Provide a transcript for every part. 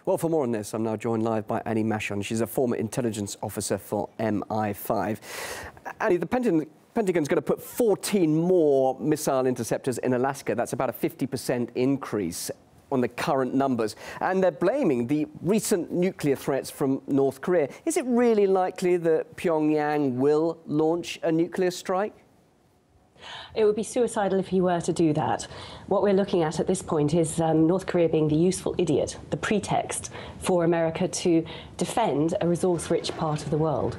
Well, for more on this, I'm now joined live by Annie Machon. She's a former intelligence officer for MI5. Annie, the Pentagon's going to put 14 more missile interceptors in Alaska. That's about a 50% increase on the current numbers. And they're blaming the recent nuclear threats from North Korea. Is it really likely that Pyongyang will launch a nuclear strike? It would be suicidal if he were to do that. What we're looking at this point is North Korea being the useful idiot, the pretext for America to defend a resource-rich part of the world.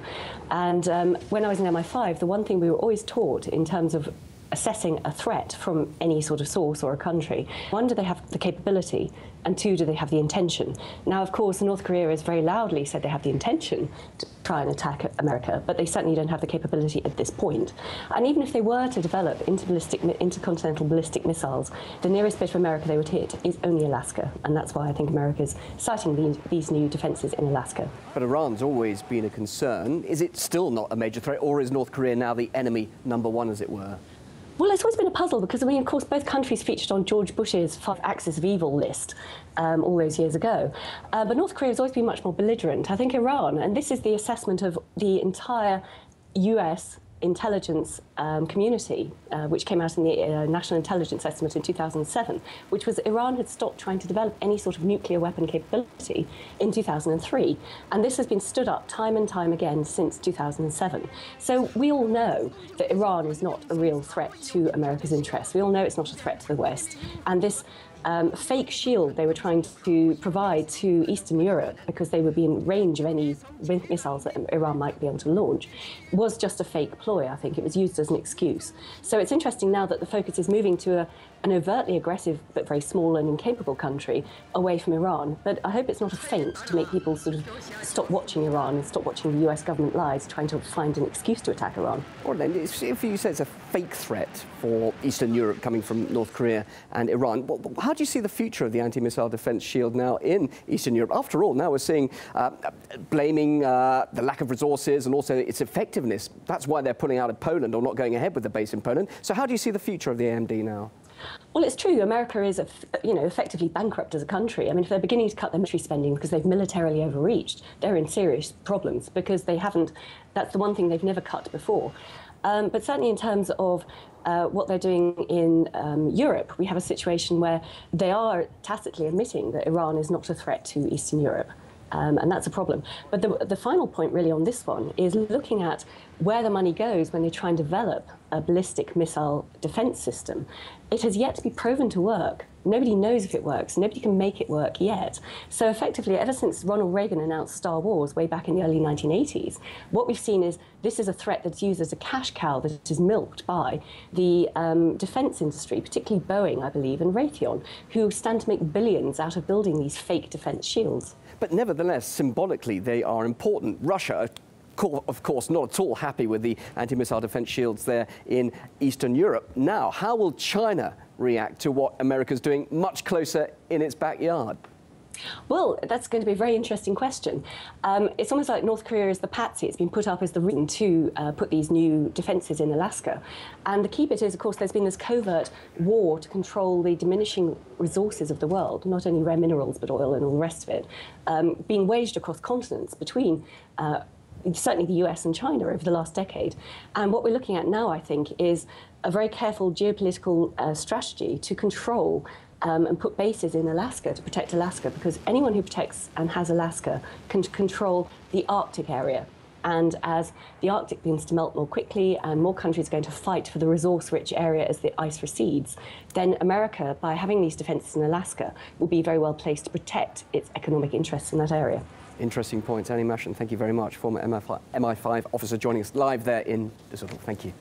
And when I was in MI5, the one thing we were always taught in terms of assessing a threat from any sort of source or a country, one, do they have the capability, and two, do they have the intention? Now, of course, North Korea has very loudly said they have the intention to try and attack America, but they certainly don't have the capability at this point. And even if they were to develop intercontinental ballistic missiles, the nearest bit of America they would hit is only Alaska, and that's why I think America's citing these new defences in Alaska. But Iran's always been a concern. Is it still not a major threat, or is North Korea now the enemy number one, as it were? Well, it's always been a puzzle because, I mean, of course, both countries featured on George Bush's 5 Axis of Evil list all those years ago. But North Korea has always been much more belligerent. I think Iran, and this is the assessment of the entire US intelligence community, which came out in the National Intelligence Estimate in 2007, which was Iran had stopped trying to develop any sort of nuclear weapon capability in 2003. And this has been stood up time and time again since 2007. So we all know that Iran is not a real threat to America's interests. We all know it's not a threat to the West. And this fake shield they were trying to provide to Eastern Europe, because they would be in range of any missiles that Iran might be able to launch, was just a fake ploy. I think it was used as an excuse. So it's interesting now that the focus is moving to an overtly aggressive but very small and incapable country away from Iran. But I hope it's not a feint to make people sort of stop watching Iran and stop watching the US government lies, trying to find an excuse to attack Iran. Or then, if you say it's a fake threat for Eastern Europe coming from North Korea and Iran, how do you see the future of the anti-missile defence shield now in Eastern Europe? After all, now we're seeing blaming the lack of resources and also its effectiveness. That's why they're pulling out of Poland or not going ahead with the base in Poland. So how do you see the future of the AMD now? Well, it's true. America is, effectively bankrupt as a country. I mean, if they're beginning to cut their military spending because they've militarily overreached, they're in serious problems because they haven't. That's the one thing they've never cut before. But certainly in terms of what they're doing in Europe, we have a situation where they are tacitly admitting that Iran is not a threat to Eastern Europe. And that's a problem. But the final point really on this one is looking at where the money goes when they try and develop a ballistic missile defense system. It has yet to be proven to work. Nobody knows if it works. Nobody can make it work yet. So effectively, ever since Ronald Reagan announced Star Wars way back in the early 1980s, what we've seen is this is a threat that's used as a cash cow that is milked by the defense industry, particularly Boeing, I believe, and Raytheon, who stand to make billions out of building these fake defense shields. But nevertheless, symbolically, they are important. Russia, of course, not at all happy with the anti-missile defense shields there in Eastern Europe. Now, how will China react to what America's doing much closer in its backyard? Well, that's going to be a very interesting question. It's almost like North Korea is the patsy. It's been put up as the reason to put these new defences in Alaska. And the key bit is, of course, there's been this covert war to control the diminishing resources of the world, not only rare minerals, but oil and all the rest of it, being waged across continents between certainly the US and China over the last decade. And what we're looking at now, I think, is a very careful geopolitical strategy to control and put bases in Alaska to protect Alaska, because anyone who protects and has Alaska can control the Arctic area. And as the Arctic begins to melt more quickly and more countries are going to fight for the resource-rich area as the ice recedes, then America, by having these defences in Alaska, will be very well placed to protect its economic interests in that area. Interesting points. Annie Machon, thank you very much. Former MI5 officer joining us live there in Düsseldorf. Thank you.